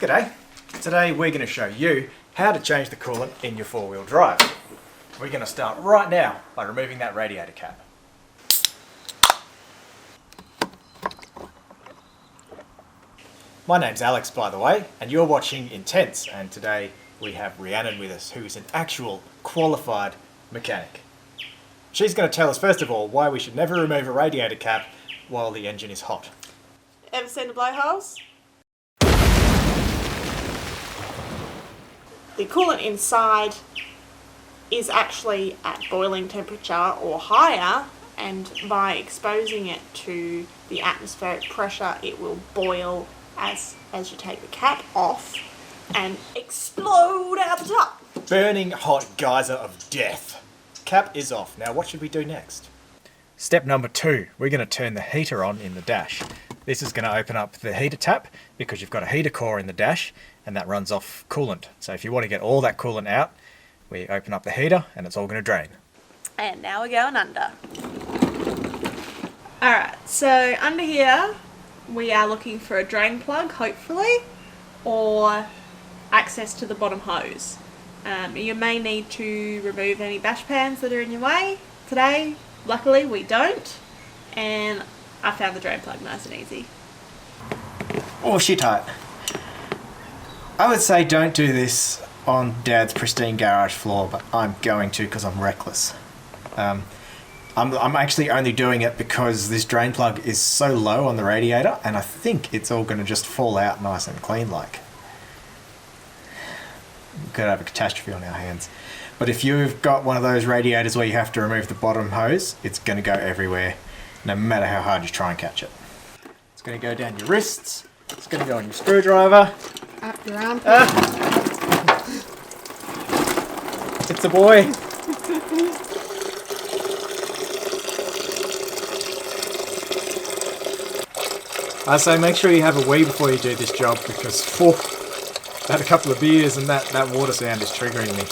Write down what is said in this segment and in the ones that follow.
G'day. Today we're going to show you how to change the coolant in your four-wheel drive. We're going to start right now by removing that radiator cap. My name's Alex, by the way, and you're watching Intense, and today we have Rhiannon with us, who's an actual qualified mechanic. She's going to tell us first of all why we should never remove a radiator cap while the engine is hot. Ever seen the blowholes? The coolant inside is actually at boiling temperature or higher, and by exposing it to the atmospheric pressure it will boil as you take the cap off and explode out the top. Burning hot geyser of death. Cap is off. Now what should we do next? Step number 2, we're going to turn the heater on in the dash. This is going to open up the heater tap because you've got a heater core in the dash and that runs off coolant. So if you want to get all that coolant out, we open up the heater and it's all going to drain. And now we're going under. Alright, so under here we are looking for a drain plug, hopefully, or access to the bottom hose. You may need to remove any bash pans that are in your way. Today, luckily, we don't, and I found the drain plug nice and easy. Oh, shit hot. I would say don't do this on Dad's pristine garage floor, but I'm going to because I'm reckless. I'm actually only doing it because this drain plug is so low on the radiator, and I think it's all going to just fall out nice and clean like. We could have a catastrophe on our hands. But if you've got one of those radiators where you have to remove the bottom hose, it's going to go everywhere, no matter how hard you try and catch it. It's going to go down your wrists, it's going to go on your screwdriver. Up your armpit. It's a boy. I say make sure you have a wee before you do this job because had a couple of beers and that water sound is triggering me.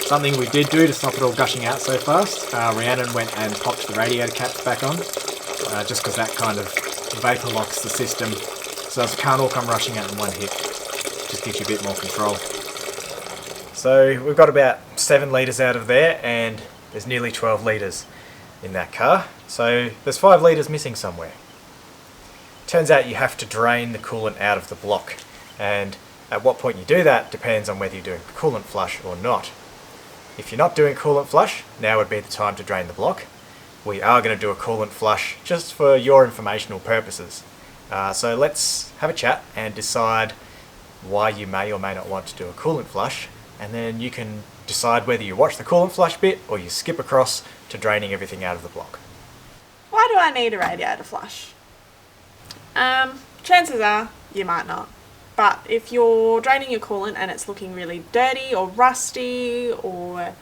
Something we did do to stop it all gushing out so fast, Rhiannon went and popped the radiator caps back on, just because that kind of vapor locks the system so it can't all come rushing out in one hit. Just gives you a bit more control. So we've got about 7 litres out of there and there's nearly 12 litres in that car. So there's 5 litres missing somewhere. Turns out you have to drain the coolant out of the block, and at what point you do that depends on whether you're doing coolant flush or not. If you're not doing coolant flush, now would be the time to drain the block. We are going to do a coolant flush just for your informational purposes. So let's have a chat and decide why you may or may not want to do a coolant flush, and then you can decide whether you watch the coolant flush bit or you skip across to draining everything out of the block. Why do I need a radiator flush? Chances are you might not. But if you're draining your coolant and it's looking really dirty or rusty, or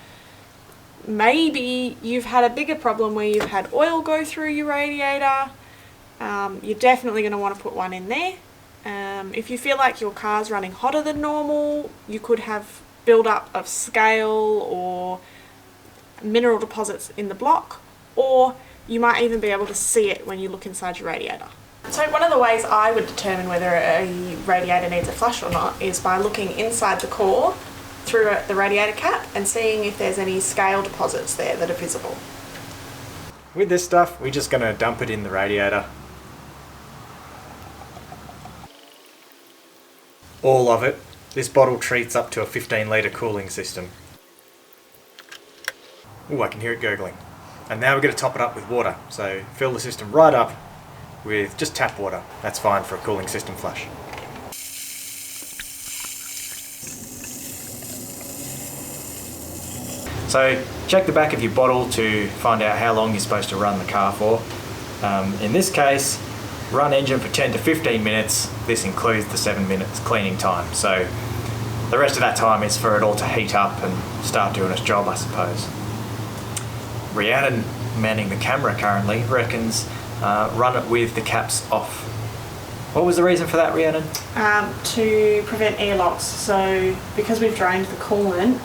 maybe you've had a bigger problem where you've had oil go through your radiator, you're definitely going to want to put one in there. If you feel like your car's running hotter than normal, you could have build-up of scale or mineral deposits in the block, or you might even be able to see it when you look inside your radiator. So one of the ways I would determine whether a radiator needs a flush or not is by looking inside the core through the radiator cap and seeing if there's any scale deposits there that are visible. With this stuff, we're just going to dump it in the radiator. All of it. This bottle treats up to a 15 litre cooling system. Ooh, I can hear it gurgling. And now we're going to top it up with water. So fill the system right up with just tap water. That's fine for a cooling system flush. So check the back of your bottle to find out how long you're supposed to run the car for. In this case, run engine for 10 to 15 minutes. This includes the 7 minutes cleaning time. So the rest of that time is for it all to heat up and start doing its job, I suppose. Rhiannon, manning the camera currently, reckons run it with the caps off. What was the reason for that, Rhiannon? To prevent air loss. So because we've drained the coolant,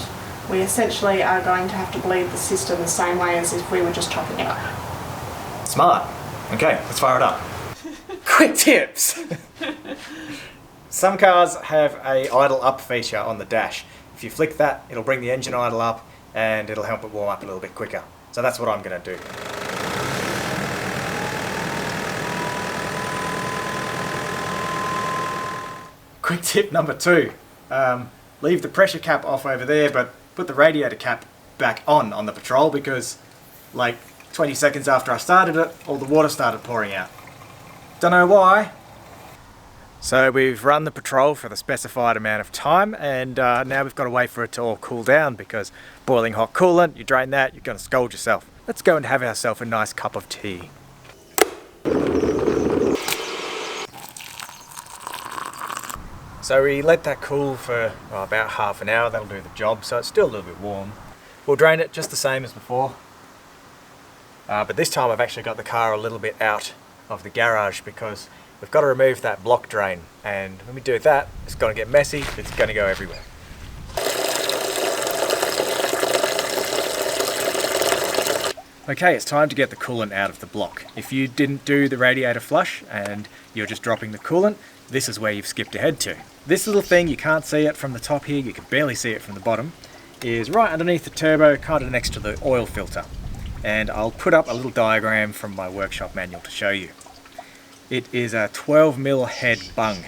we essentially are going to have to bleed the system the same way as if we were just topping it up. Smart. Okay, let's fire it up. Quick tips! Some cars have a idle up feature on the dash. If you flick that, it'll bring the engine idle up and it'll help it warm up a little bit quicker. So that's what I'm going to do. Quick tip number 2. Leave the pressure cap off over there, but put the radiator cap back on the Patrol, because like 20 seconds after I started it, all the water started pouring out. Don't know why. So we've run the Patrol for the specified amount of time, and now we've got to wait for it to all cool down, because boiling hot coolant, you drain that, you're going to scald yourself. Let's go and have ourselves a nice cup of tea. So we let that cool for about half an hour. That'll do the job, so it's still a little bit warm. We'll drain it just the same as before. But this time I've actually got the car a little bit out of the garage, because we've got to remove that block drain, and when we do that, it's going to get messy, it's going to go everywhere. Okay, it's time to get the coolant out of the block. If you didn't do the radiator flush and you're just dropping the coolant, this is where you've skipped ahead to. This little thing, you can't see it from the top here, you can barely see it from the bottom, is right underneath the turbo, kind of next to the oil filter. And I'll put up a little diagram from my workshop manual to show you. It is a 12mm head bung.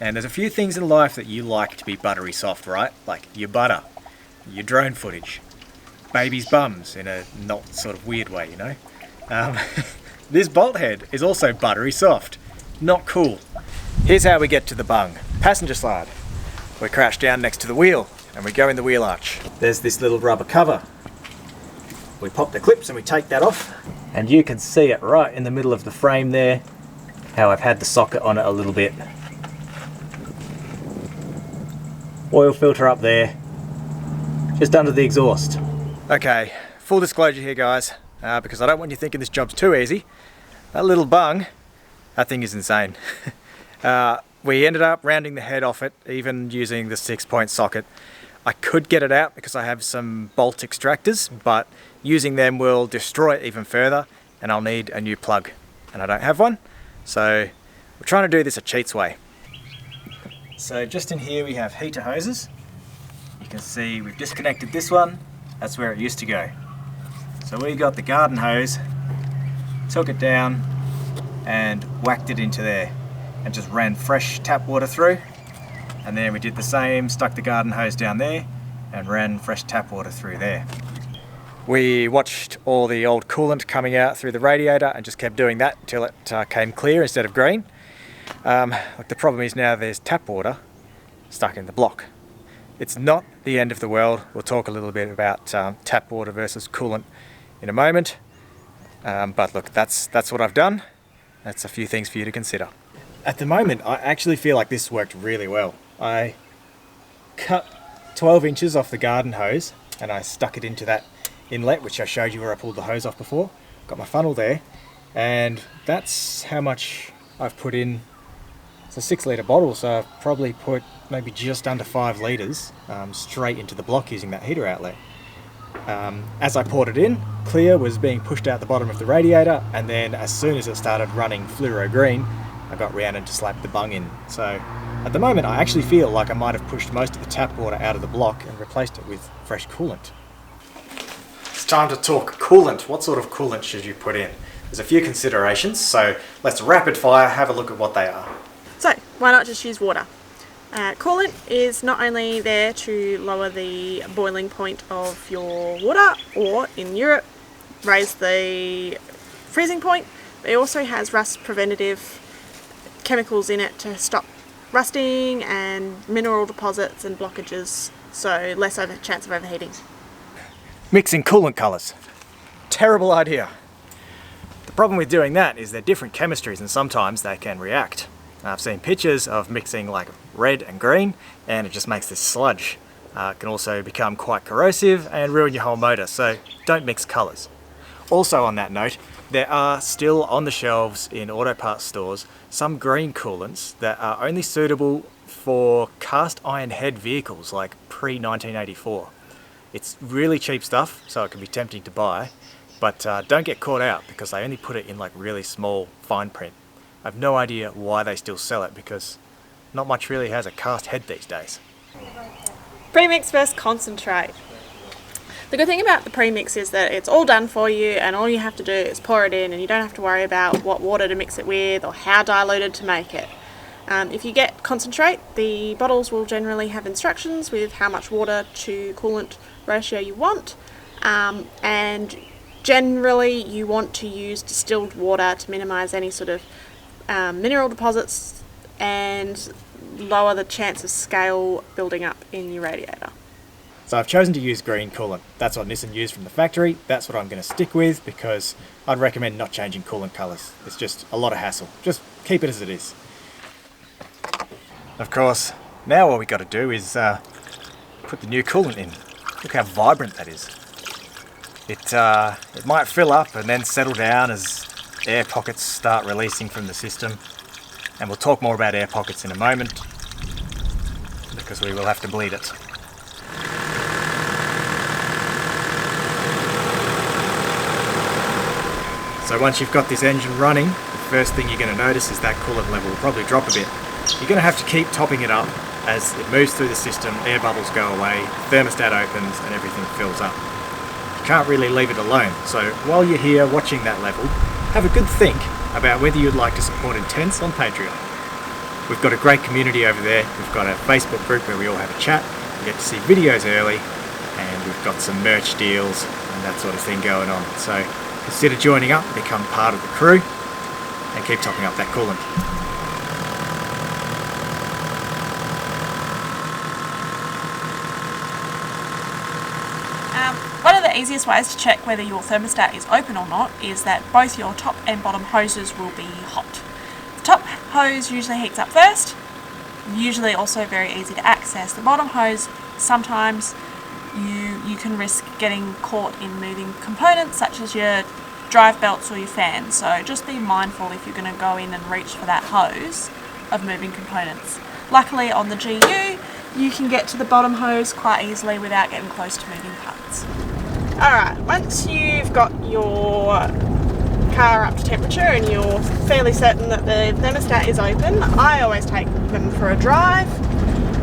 And there's a few things in life that you like to be buttery soft, right? Like your butter, your drone footage, babies' bums in a not sort of weird way, you know? This bolt head is also buttery soft. Not cool. Here's how we get to the bung. Passenger side. We crouch down next to the wheel and we go in the wheel arch. There's this little rubber cover. We pop the clips and we take that off. And you can see it right in the middle of the frame there, how I've had the socket on it a little bit. Oil filter up there, just under the exhaust. Okay, full disclosure here guys, because I don't want you thinking this job's too easy. That little bung, that thing is insane. We ended up rounding the head off it, even using the 6-point socket. I could get it out because I have some bolt extractors, but using them will destroy it even further, and I'll need a new plug, and I don't have one. So we're trying to do this a cheats way. So just in here we have heater hoses. You can see we've disconnected this one. That's where it used to go. So we got the garden hose, took it down and whacked it into there and just ran fresh tap water through. And then we did the same, stuck the garden hose down there and ran fresh tap water through there. We watched all the old coolant coming out through the radiator and just kept doing that until it came clear instead of green. Like the problem is now there's tap water stuck in the block. It's not the end of the world. We'll talk a little bit about tap water versus coolant in a moment. But look, that's what I've done. That's a few things for you to consider. At the moment, I actually feel like this worked really well. I cut 12 inches off the garden hose and I stuck it into that inlet, which I showed you where I pulled the hose off before. Got my funnel there, and that's how much I've put in. It's a 6-litre bottle, so I've probably put maybe just under 5 litres straight into the block using that heater outlet. As I poured it in, clear was being pushed out the bottom of the radiator, and then as soon as it started running fluoro green, I got round and just slapped the bung in. So at the moment I actually feel like I might have pushed most of the tap water out of the block and replaced it with fresh coolant. It's time to talk coolant. What sort of coolant should you put in? There's a few considerations, so let's rapid fire have a look at what they are. So why not just use water? Coolant is not only there to lower the boiling point of your water, or in Europe raise the freezing point, but it also has rust preventative chemicals in it to stop rusting and mineral deposits and blockages, so less chance of overheating. Mixing coolant colours. Terrible idea. The problem with doing that is they're different chemistries and sometimes they can react. I've seen pictures of mixing like red and green and it just makes this sludge. It can also become quite corrosive and ruin your whole motor, so don't mix colours. Also on that note, there are still on the shelves in auto parts stores some green coolants that are only suitable for cast iron head vehicles like pre-1984. It's really cheap stuff, so it can be tempting to buy, but don't get caught out because they only put it in like really small fine print. I have no idea why they still sell it because not much really has a cast head these days. Premix versus concentrate. The good thing about the premix is that it's all done for you, and all you have to do is pour it in, and you don't have to worry about what water to mix it with or how diluted to make it. If you get concentrate, the bottles will generally have instructions with how much water to coolant ratio you want, and generally you want to use distilled water to minimise any sort of mineral deposits and lower the chance of scale building up in your radiator. So I've chosen to use green coolant. That's what Nissan used from the factory. That's what I'm going to stick with because I'd recommend not changing coolant colours. It's just a lot of hassle. Just keep it as it is. Of course, now all we got to do is put the new coolant in. Look how vibrant that is. It might fill up and then settle down as air pockets start releasing from the system. And we'll talk more about air pockets in a moment because we will have to bleed it. So once you've got this engine running, the first thing you're going to notice is that coolant level will probably drop a bit. You're going to have to keep topping it up as it moves through the system, air bubbles go away, thermostat opens and everything fills up. You can't really leave it alone, so while you're here watching that level, have a good think about whether you'd like to support Intense on Patreon. We've got a great community over there, we've got a Facebook group where we all have a chat, we get to see videos early, and we've got some merch deals and that sort of thing going on. So consider joining up, become part of the crew, and keep topping up that coolant. One of the easiest ways to check whether your thermostat is open or not is that both your top and bottom hoses will be hot. The top hose usually heats up first, usually also very easy to access. The bottom hose, sometimes you can risk getting caught in moving components such as your drive belts or your fans, so just be mindful if you're going to go in and reach for that hose of moving components. Luckily on the GU you can get to the bottom hose quite easily without getting close to moving parts. Alright, once you've got your car up to temperature and you're fairly certain that the thermostat is open, I always take them for a drive.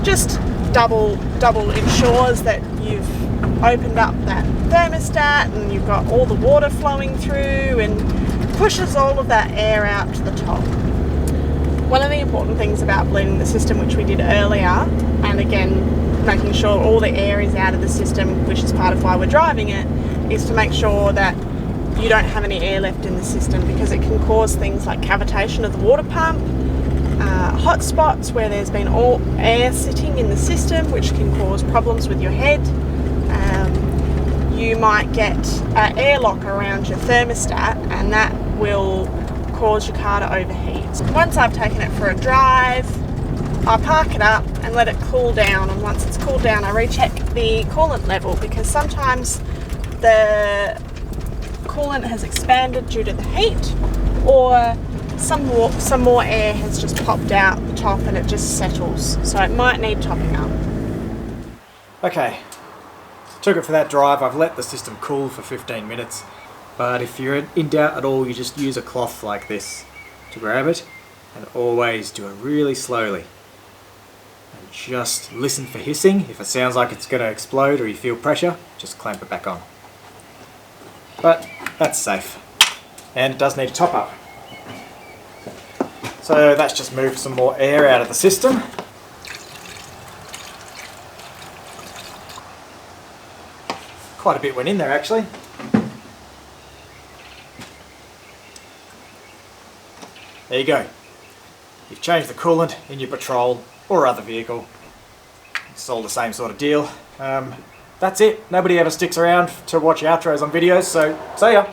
Just double ensures that you've opened up that thermostat and you've got all the water flowing through and pushes all of that air out to the top. One of the important things about bleeding the system, which we did earlier, and again making sure all the air is out of the system, which is part of why we're driving it, is to make sure that you don't have any air left in the system, because it can cause things like cavitation of the water pump, hot spots where there's been all air sitting in the system, which can cause problems with your head. You might get an airlock around your thermostat and that will cause your car to overheat. Once I've taken it for a drive, I park it up and let it cool down, and once it's cooled down I recheck the coolant level, because sometimes the coolant has expanded due to the heat, or some more air has just popped out the top and it just settles, so it might need topping up. Okay, took it for that drive. I've let the system cool for 15 minutes, but if you're in doubt at all, you just use a cloth like this to grab it, and always do it really slowly. And just listen for hissing. If it sounds like it's going to explode or you feel pressure, just clamp it back on. But that's safe, and it does need a top up. So that's just moved some more air out of the system. Quite a bit went in there actually. There you go. You've changed the coolant in your Patrol or other vehicle. It's all the same sort of deal. That's it. Nobody ever sticks around to watch outros on videos, so see ya.